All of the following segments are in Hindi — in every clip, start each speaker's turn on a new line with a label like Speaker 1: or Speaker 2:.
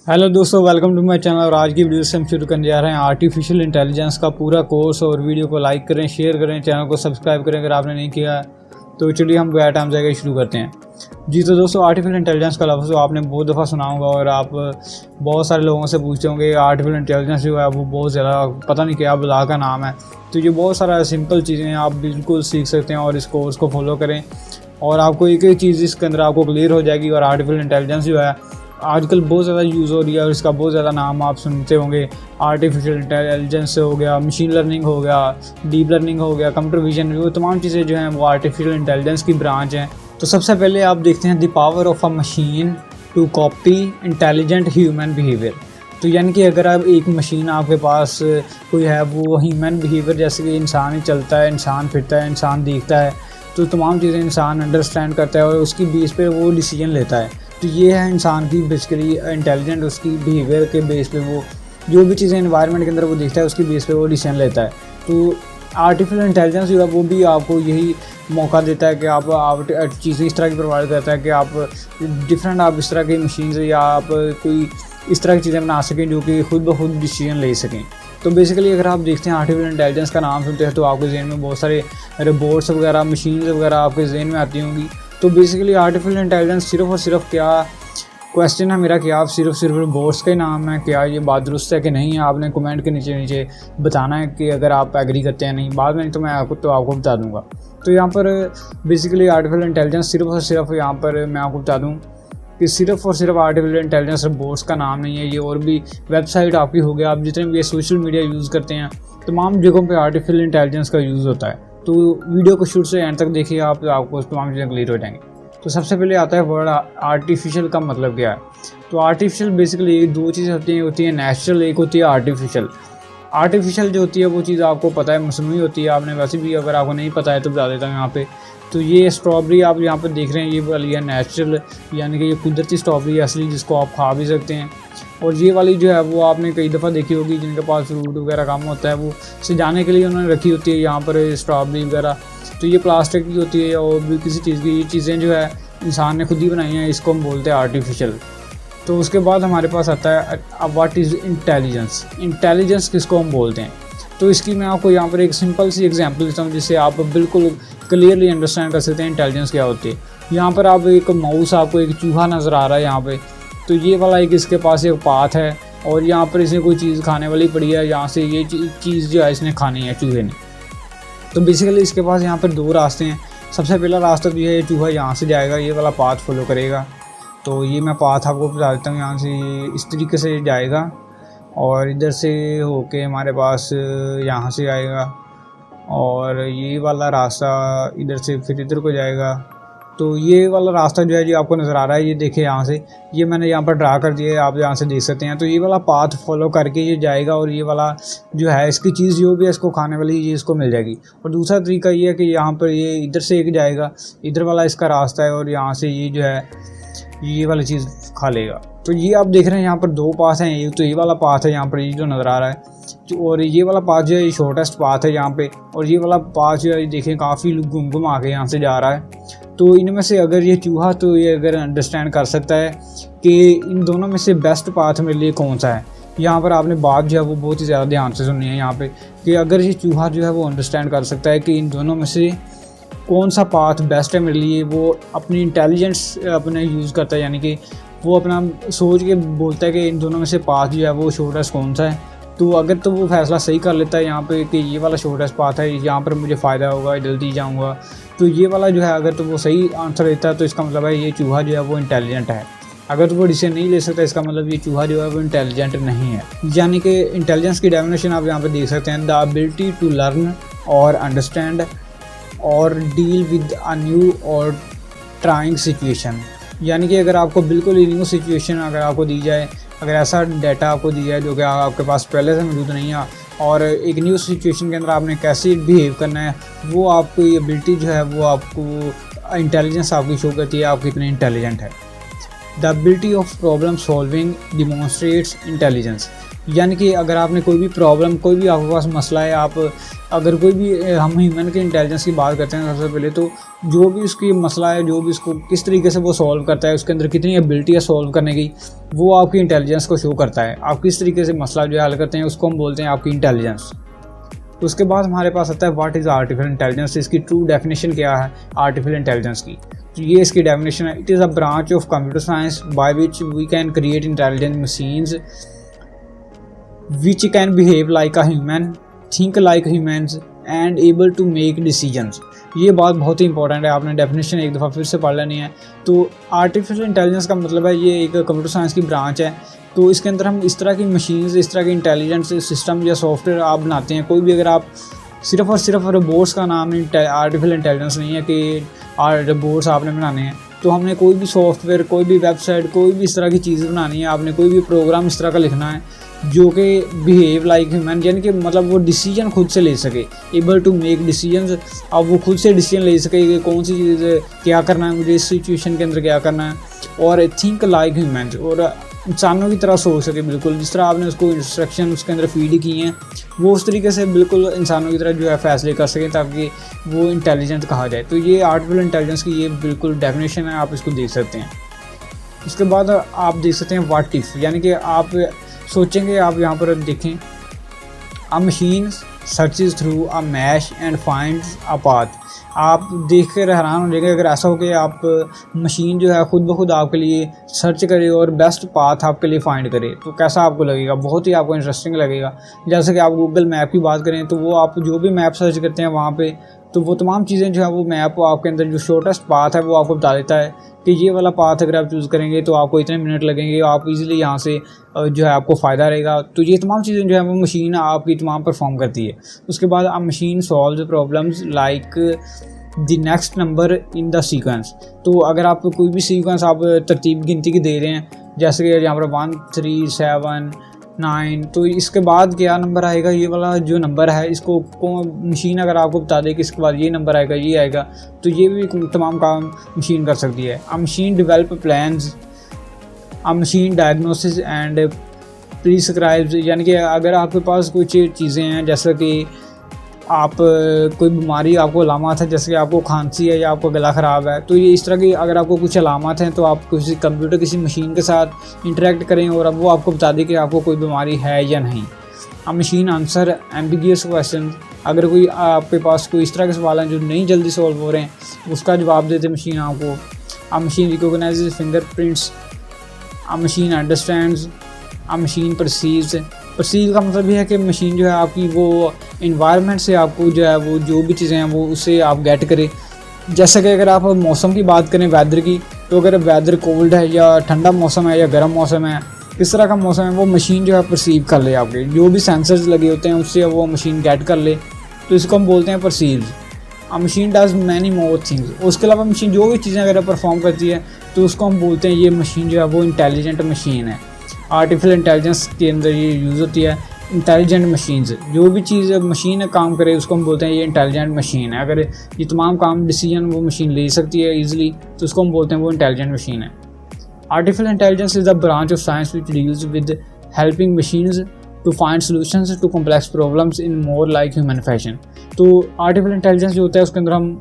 Speaker 1: हेलो दोस्तों, वेलकम टू माय चैनल। और आज की वीडियो से हम शुरू करने जा रहे हैं आर्टिफिशियल इंटेलिजेंस का पूरा कोर्स। और वीडियो को लाइक करें, शेयर करें, चैनल को सब्सक्राइब करें अगर आपने नहीं किया है। तो चलिए हम बगैर टाइम जाएगा शुरू करते हैं। जी तो दोस्तों, आर्टिफिशियल इंटेलिजेंस का लफ्ज़ आपने बहुत दफ़ा सुना होगा और आप बहुत सारे लोगों से पूछते होंगे आर्टिफिशियल इंटेलिजेंस जो है वो बहुत ज़्यादा पता नहीं क्या बला का नाम है। तो ये बहुत सारा सिंपल चीज़ें हैं, आप बिल्कुल सीख सकते हैं और इस कोर्स को फॉलो करें और आपको एक एक चीज़ इसके अंदर आपको क्लियर हो जाएगी। और आर्टिफिशियल इंटेलिजेंस जो है आजकल बहुत ज़्यादा यूज़ हो रही है और इसका बहुत ज़्यादा नाम आप सुनते होंगे। आर्टिफिशियल इंटेलिजेंस हो गया, मशीन लर्निंग हो गया, डीप लर्निंग हो गया, कंप्यूटर विजन, वो तमाम चीज़ें जो हैं वो आर्टिफिशियल इंटेलिजेंस की ब्रांच हैं। तो सबसे पहले आप देखते हैं the power of a machine to copy intelligent human behaviour. तो यानी कि अगर आप एक मशीन आपके पास कोई है, वो ह्यूमन बिहेवियर जैसे कि इंसान ही चलता है, इंसान फिरता है, इंसान दिखता है, तो तमाम चीज़ें इंसान अंडरस्टैंड करता है और उसकी बेस पे वो डिसीजन लेता है। तो ये है इंसान की बेसिकली इंटेलिजेंट, उसकी बिहेवियर के बेस पे वो जो भी चीज़ें एनवायरनमेंट के अंदर वो देखता है उसकी बेस पे वो डिसीजन लेता है। तो आर्टिफिशियल इंटेलिजेंस जो है वो भी आपको यही मौका देता है कि आप चीज़ें इस तरह की प्रोवाइड करता है कि आप डिफरेंट आप इस तरह की मशीन से या आप कोई इस तरह की चीज़ें बना सकें जो कि खुद ब खुद डिसीजन ले सकें। तो बेसिकली अगर आप देखते हैं आर्टिफिशियल इंटेलिजेंस का नाम सुनते हैं तो आपके जहन में बहुत सारे रोबोट्स वगैरह, मशीन वगैरह आपके जहन में आती होंगी। तो बेसिकली आर्टिफिशियल इंटेलिजेंस सिर्फ और सिर्फ क्या क्वेश्चन है मेरा कि आप सिर्फ रोबोट्स का ही नाम है, क्या ये बात दुरुस्त है कि नहीं है? आपने कमेंट के नीचे बताना है कि अगर आप एग्री करते हैं। नहीं, बाद में तो मैं आपको बता दूंगा। तो यहाँ पर बेसिकली आर्टिफिशियल इंटेलिजेंस सिर्फ और सिर्फ यहाँ पर मैं आपको बता दूँ कि सिर्फ और सिर्फ आर्टिफिशियल इंटेलिजेंस रोबोट्स का नाम नहीं है। ये और भी वेबसाइट आपकी हो गया, आप जितने भी ये सोशल मीडिया यूज़ करते हैं तमाम जगहों पे आर्टिफिशियल इंटेलिजेंस का यूज़ होता है। तो वीडियो को शुरू से एंड तक देखिए, आपको तमाम चीज़ें क्लियर हो जाएंगी। तो सबसे पहले आता है वर्ड आर्टिफिशियल का मतलब क्या है। तो आर्टिफिशियल बेसिकली दो चीज़ें होती हैं नेचुरल, एक होती है आर्टिफिशियल। आर्टिफिशियल जो होती है वो चीज़ आपको पता है मसनूई होती है, आपने वैसे भी अगर आपको नहीं पता है तो बता देता हूँ यहाँ पे। तो ये स्ट्रॉबेरी आप यहाँ पर देख रहे हैं, ये वाली है नेचुरल, यानी कि ये कुदरती स्ट्रॉबेरी असली जिसको आप खा भी सकते हैं। और ये वाली जो है वो आपने कई दफ़ा देखी होगी जिनके पास फ्रूट वगैरह कम होता है, वो सजाने के लिए उन्होंने रखी होती है यहाँ पर स्ट्रॉबेरी वगैरह। तो ये प्लास्टिक की होती है और भी किसी चीज़ की, ये चीज़ें जो है इंसान ने खुद ही बनाई हैं, इसको हम बोलते हैं आर्टिफिशियल। तो उसके बाद हमारे पास आता है व्हाट इज़ इंटेलिजेंस। इंटेलिजेंस किसको हम बोलते हैं? तो इसकी मैं आपको यहाँ पर एक सिंपल सी एग्जांपल देता हूँ जिससे आप बिल्कुल क्लियरली अंडरस्टैंड कर सकते हैं इंटेलिजेंस क्या होती है। यहाँ पर आप एक माउस, आपको एक चूहा नज़र आ रहा है यहाँ पे। तो ये वाला एक इसके पास एक पाथ है और यहाँ पर इसने कोई चीज़ खाने वाली पड़ी है, यहाँ से ये चीज़ जो है इसने खानी है चूहे ने। तो बेसिकली इसके पास यहाँ पर दो रास्ते हैं। सबसे पहला रास्ता जो है, ये चूहा यहाँ से जाएगा, ये वाला पाथ फॉलो करेगा। तो ये मैं पाथ आपको बता देता हूँ, यहाँ से इस तरीके से जाएगा और इधर से होके हमारे पास यहाँ से आएगा और ये वाला रास्ता इधर से फिर इधर को जाएगा। तो ये वाला रास्ता जो है जी आपको नज़र आ रहा है, ये देखिए यहाँ से, ये मैंने यहाँ पर ड्रा कर दिया है, आप यहाँ से देख सकते हैं। तो ये वाला पाथ फॉलो करके ये जाएगा और ये वाला जो है इसकी चीज़ जो भी है इसको खाने वाली ये इसको मिल जाएगी। और दूसरा तरीका ये है कि यहाँ पर ये इधर से एक जाएगा, इधर वाला इसका रास्ता है और यहाँ से ये जो है ये वाली चीज़ खा लेगा। तो ये आप देख रहे हैं यहाँ पर दो पाथ हैं, ये तो ये वाला पाथ है यहाँ पर, ये जो नज़र आ रहा है, और ये वाला पाथ जो है ये शॉर्टेस्ट पाथ है यहाँ पे। और ये वाला पाथ जो है देखें काफ़ी घूम आके यहाँ से जा रहा है। तो इनमें से अगर ये चूहा तो ये अगर अंडरस्टैंड कर सकता है कि इन दोनों में से बेस्ट पाथ मेरे लिए कौन सा है। यहाँ पर आपने बात जो है वो बहुत ही ज़्यादा ध्यान से सुननी है यहाँ पे कि अगर ये चूहा जो है वो अंडरस्टैंड कर सकता है कि इन दोनों में से कौन सा पाथ बेस्ट है मेरे लिए, वो अपनी इंटेलिजेंस अपने यूज़ करता है, यानी कि वो अपना सोच के बोलता है कि इन दोनों में से पाथ जो है वो शॉर्टेस्ट कौन सा है। तो अगर तो वो फैसला सही कर लेता है यहाँ पे कि ये वाला शॉर्टेस्ट पाथ है, यहाँ पर मुझे फ़ायदा होगा, जल्दी जाऊँगा, तो ये वाला जो है अगर तो वो सही आंसर देता है तो इसका मतलब है ये चूहा जो है वो इंटेलिजेंट है। अगर तो वो डिसीजन नहीं ले सकता इसका मतलब ये चूहा जो है वो इंटेलिजेंट नहीं है। यानी कि इंटेलिजेंस की डेफिनेशन आप यहाँ पर देख सकते हैं, द एबिलिटी टू लर्न और अंडरस्टैंड और डील विद अ न्यू और ट्राइंग सिचुएशन। यानी कि अगर आपको बिल्कुल ही न्यू सिचुएशन अगर आपको दी जाए, अगर ऐसा डाटा आपको दिया जाए जो कि आपके पास पहले से मौजूद नहीं है और एक न्यू सिचुएशन के अंदर आपने कैसे बिहेव करना है, वो आपको एबिलिटी जो है वो आपको इंटेलिजेंस आपकी शो करती है आप कितने इंटेलिजेंट है। The ability of problem solving demonstrates intelligence. यानी कि अगर आपने कोई भी प्रॉब्लम, कोई भी आपके पास मसला है, आप अगर कोई भी, हम ह्यूमन के इंटेलिजेंस की बात करते हैं सबसे पहले तो जो भी उसकी मसला है, जो भी उसको किस तरीके से वो सॉल्व करता है, उसके अंदर कितनी एबिलिटी है सॉल्व करने की, वो आपकी इंटेलिजेंस को शो करता है। आप किस तरीके से मसला जो है हल करते हैं उसको हम बोलते हैं आपकी इंटेलिजेंस। उसके बाद हमारे पास आता है व्हाट इज़ आर्टिफिशियल इंटेलिजेंस। इसकी ट्रू डेफिनेशन क्या है आर्टिफिशियल इंटेलिजेंस की, तो ये इसकी डेफिनेशन है। It is a branch of computer science by which we can create intelligent machines which can behave like a human, think like humans and able to make decisions। ये बात बहुत ही इंपॉर्टेंट है, आपने डेफिनेशन एक दफ़ा फिर से पढ़ लेनी है। तो आर्टिफिशियल इंटेलिजेंस का मतलब है ये एक कंप्यूटर साइंस की ब्रांच है। तो इसके अंदर हम इस तरह की मशीन्स, इस तरह के इंटेलिजेंट सिस्टम या सॉफ्टवेयर आप बनाते हैं। कोई भी, अगर आप सिर्फ और सिर्फ रोबोट्स का नाम आर्टिफिशियल इंटेलिजेंस नहीं है कि रोबोट्स आपने बनाने हैं। तो हमने कोई भी सॉफ्टवेयर, कोई भी वेबसाइट, कोई भी इस तरह की चीज़ बनानी है, आपने कोई भी प्रोग्राम इस तरह का लिखना है जो कि बिहेव लाइक ह्यूमन, यानी कि मतलब वो डिसीजन खुद से ले सके, एबल टू मेक डिसीजंस। अब वो खुद से डिसीजन ले सके कि कौन सी चीज़ क्या करना है, मुझे इस सिचुएशन के अंदर क्या करना है, और थिंक लाइक ह्यूमन, और इंसानों की तरह सोच सके बिल्कुल। जिस तरह आपने उसको इंस्ट्रक्शन उसके अंदर फीड की हैं, वो उस तरीके से बिल्कुल इंसानों की तरह जो है फैसले कर सकें, ताकि वो इंटेलिजेंट कहा जाए। तो ये आर्टिफिशियल इंटेलिजेंस की ये बिल्कुल डेफिनेशन है, आप इसको देख सकते हैं। उसके बाद आप देख सकते हैं व्हाट इफ़, यानी कि आप सोचेंगे, आप यहाँ पर देखें, a machine searches through a maze and finds a path. आप देख कर हैरान हो जाएंगे अगर ऐसा हो कि आप मशीन जो है खुद ब खुद आपके लिए सर्च करे और बेस्ट पाथ आपके लिए फाइंड करे, तो कैसा आपको लगेगा, बहुत ही आपको इंटरेस्टिंग लगेगा। जैसे कि आप गूगल मैप की बात करें तो वो आप जो भी मैप सर्च करते हैं वहाँ पे, तो वो तमाम चीज़ें जो है वो मैप आपके अंदर जो शॉर्टेस्ट पाथ है वो आपको बता देता है कि ये वाला पाथ अगर आप चूज़ करेंगे तो आपको इतने मिनट लगेंगे, आप इजीली यहाँ से जो है आपको फ़ायदा रहेगा। तो ये तमाम चीज़ें जो है वो मशीन आपकी तमाम परफॉर्म करती है। उसके बाद आप machine solve problems like the next number in the sequence. तो अगर आप कोई भी सीक्वेंस आप तरतीब गिनती की दे रहे हैं, जैसे कि यहाँ पर 1 3 7 9, तो इसके बाद क्या नंबर आएगा, ये वाला जो नंबर है इसको मशीन अगर आपको बता दे कि इसके बाद ये नंबर आएगा, ये आएगा, तो ये भी तमाम काम मशीन कर सकती है। अ machine develop plans, a machine diagnosis and prescribes. यानी कि अगर आपके पास कुछ चीज़ें हैं, जैसे कि आप कोई बीमारी, आपको अलामत है, जैसे कि आपको खांसी है या आपको गला ख़राब है, तो ये इस तरह की अगर आपको कुछ अलामत हैं तो आप किसी कंप्यूटर, किसी मशीन के साथ इंटरेक्ट करें और अब वो आपको बता दें कि आपको कोई बीमारी है या नहीं। अब मशीन आंसर एम्बिगियस क्वेश्चन, अगर कोई आपके पास कोई इस तरह के सवाल हैं जो नहीं जल्दी सॉल्व हो रहे हैं, उसका जवाब देते मशीन आपको। अब मशीन रिकॉग्नाइज फिंगरप्रिंट्स, अब मशीन अंडरस्टैंड्स, अब मशीन परसीव्स। परसीव का मतलब ये है कि मशीन जो है आपकी वो इन्वायरमेंट से आपको जो है वो जो भी चीज़ें हैं वो उससे आप गेट करें। जैसा कि अगर आप मौसम की बात करें, वेदर की, तो अगर वेदर कोल्ड है या ठंडा मौसम है या गर्म मौसम है, किस तरह का मौसम है, वो मशीन जो है परसीव कर ले, आपके जो भी सेंसर्स लगे होते हैं उससे वो मशीन गेट कर ले, तो इसको हम बोलते हैं perceive. A machine does many more things. उसके अलावा मशीन जो भी चीज़ें अगर परफॉर्म करती है तो उसको हम बोलते हैं ये मशीन जो है वो इंटेलिजेंट मशीन है। आर्टिफिशियल इंटेलिजेंस के अंदर ये यूज़ होती है इंटेलिजेंट मशीन्स। जो भी चीज़ मशीन काम करे उसको हम बोलते हैं ये इंटेलिजेंट मशीन है। अगर ये तमाम काम डिसीजन वो मशीन ले सकती है ईजिली, तो उसको हम बोलते हैं वो इंटेलिजेंट मशीन है। Artificial intelligence is the branch of science which deals with helping machines to find solutions to complex problems in more like human fashion. तो आर्टिफिशियल इंटेलिजेंस जो होता है उसके अंदर हम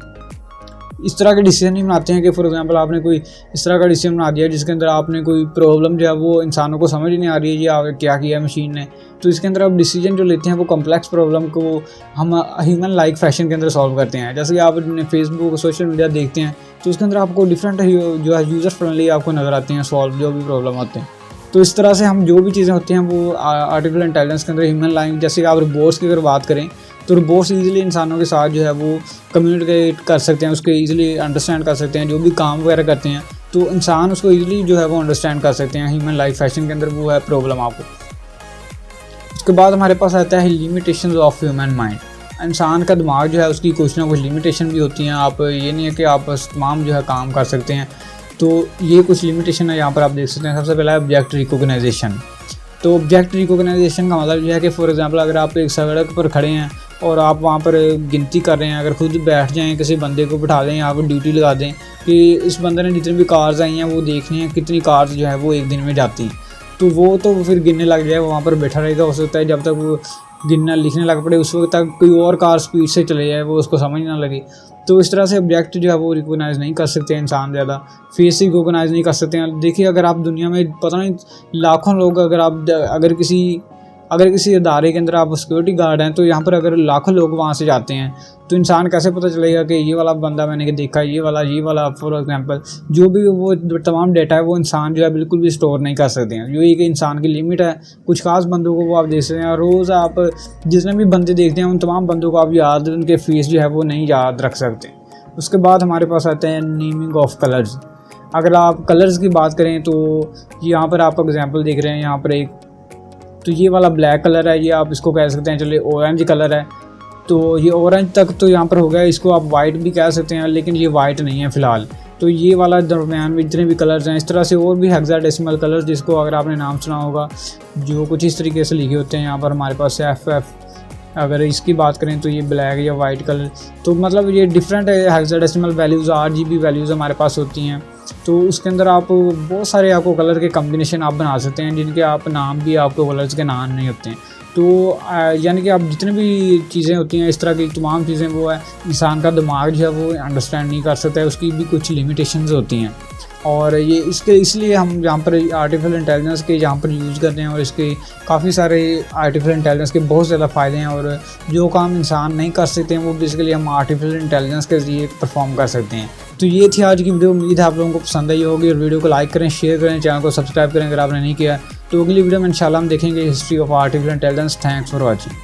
Speaker 1: इस तरह के डिसीजन नहीं बनाते हैं कि फॉर एग्जांपल आपने कोई इस तरह का डिसीजन बना दिया जिसके अंदर आपने कोई प्रॉब्लम जो है वो इंसानों को समझ नहीं आ रही है जी आगे क्या किया है मशीन ने, तो इसके अंदर आप डिसीजन जो लेते हैं वो कॉम्प्लेक्स प्रॉब्लम को हम ह्यूमन लाइक फैशन के अंदर सॉल्व करते हैं। जैसे कि आप फेसबुक सोशल मीडिया देखते हैं तो उसके अंदर आपको डिफरेंट जो है यूज़र फ्रेंडली आपको नज़र आते हैं सॉल्व जो भी प्रॉब्लम होते हैं। तो इस तरह से हम जो भी चीज़ें होती हैं वो आर्टिफिशियल इंटेलिजेंस के अंदर ह्यूमन लाइक, जैसे कि आप रोबोट्स की अगर बात करें तो रोबोट्स ईजिली इंसानों के साथ जो है वो कम्युनिकेट कर सकते हैं, उसके ईजिली अंडरस्टैंड कर सकते हैं, जो भी काम वगैरह करते हैं तो इंसान उसको ईजिली जो है वो अंडरस्टैंड कर सकते हैं। ह्यूमन लाइफ फैशन के अंदर वो है प्रॉब्लम आपको। उसके बाद हमारे पास आता है लिमिटेशंस ऑफ ह्यूमन माइंड। इंसान का दिमाग जो है उसकी कुछ ना कुछ लिमिटेशन भी होती हैं। आप ये नहीं है कि आप तमाम जो है काम कर सकते हैं, तो ये कुछ लिमिटेशन है यहाँ पर आप देख सकते हैं। सबसे पहला है ऑब्जेक्ट रिकॉग्नाइजेशन। तो ऑब्जेक्ट रिकॉग्नाइजेशन का मतलब यह है कि फॉर एग्जांपल अगर आप एक सड़क पर खड़े हैं और आप वहाँ पर गिनती कर रहे हैं, अगर खुद बैठ जाएँ, किसी बंदे को बिठा दें, यहाँ पर ड्यूटी लगा दें कि इस बंदे ने जितनी भी कार्स आई हैं वो देखनी है कितनी कार्स जो है वो एक दिन में जाती हैं, तो वो तो फिर गिनने लग जाए, वहाँ पर बैठा रहेगा। हो सकता है जब तक वो गिनना लिखने लग पड़े उस वक्त तक कोई और कार स्पीड से चले जाए, वो उसको समझ ना लगे। तो इस तरह से ऑब्जेक्ट जो है वो रिकॉग्नाइज़ नहीं कर सकते इंसान ज़्यादा, फेस ही रिकॉग्नाइज़ नहीं कर सकते हैं। देखिए अगर आप दुनिया में पता नहीं लाखों लोग अगर किसी इदारे के अंदर आप सिक्योरिटी गार्ड हैं, तो यहाँ पर अगर लाखों लोग वहाँ से जाते हैं तो इंसान कैसे पता चलेगा कि ये वाला बंदा मैंने देखा, ये वाला फॉर एग्जांपल जो भी वो तमाम डेटा है वो इंसान जो है बिल्कुल भी स्टोर नहीं कर सकते हैं। जो एक इंसान की लिमिट है, कुछ खास बंदों को वो आप देख सकते हैं। रोज़ आप जितने भी बंदे देखते हैं उन तमाम बंदों को आप याद, उनके फेस जो है वो नहीं याद रख सकते। उसके बाद हमारे पास आते हैं नेमिंग ऑफ कलर्स। अगर आप कलर्स की बात करें तो यहाँ पर आप एग्जाम्पल देख रहे हैं, यहाँ पर एक तो ये वाला ब्लैक कलर है, ये आप इसको कह सकते हैं चलिए ऑरेंज कलर है, तो ये ऑरेंज तक तो यहाँ पर हो गया। इसको आप वाइट भी कह सकते हैं, लेकिन ये वाइट नहीं है फ़िलहाल। तो ये वाला दरम्यान में जितने भी कलर्स हैं, इस तरह से और भी हेक्साडेसिमल कलर्स, जिसको अगर आपने नाम सुना होगा, जो कुछ इस तरीके से लिखे होते हैं। यहाँ पर हमारे पास FF, अगर इसकी बात करें तो ये ब्लैक या वाइट कलर, तो मतलब ये different hexadecimal values, RGB values हमारे पास होती हैं। तो उसके अंदर आप बहुत सारे आपको कलर के कम्बिनेशन आप बना सकते हैं, जिनके आप नाम भी आपको कलर्स के नाम नहीं होते हैं। तो यानी कि आप जितने भी चीज़ें होती हैं, इस तरह की तमाम चीज़ें वो है इंसान का दिमाग जो है वो अंडरस्टैंड नहीं कर सकता है, उसकी भी कुछ लिमिटेशंस होती हैं। और ये इसलिए हम यहाँ पर आर्टिफिशियल इंटेलिजेंस के यहाँ पर यूज़ करते हैं, और इसके काफ़ी सारे आर्टिफिशियल इंटेलिजेंस के बहुत ज़्यादा फ़ायदे हैं। और जो काम इंसान नहीं कर सकते हैं वो बेसिकली हम आर्टिफिशियल इंटेलिजेंस के ज़रिए परफॉर्म कर सकते हैं। तो ये थी आज की वीडियो, उम्मीद है आप लोगों को पसंद आई होगी। और वीडियो को लाइक करें, शेयर करें, चैनल को सब्सक्राइब करें अगर आपने नहीं किया। तो अगली वीडियो में इंशाल्लाह हम देखेंगे history of artificial intelligence. Thanks for watching.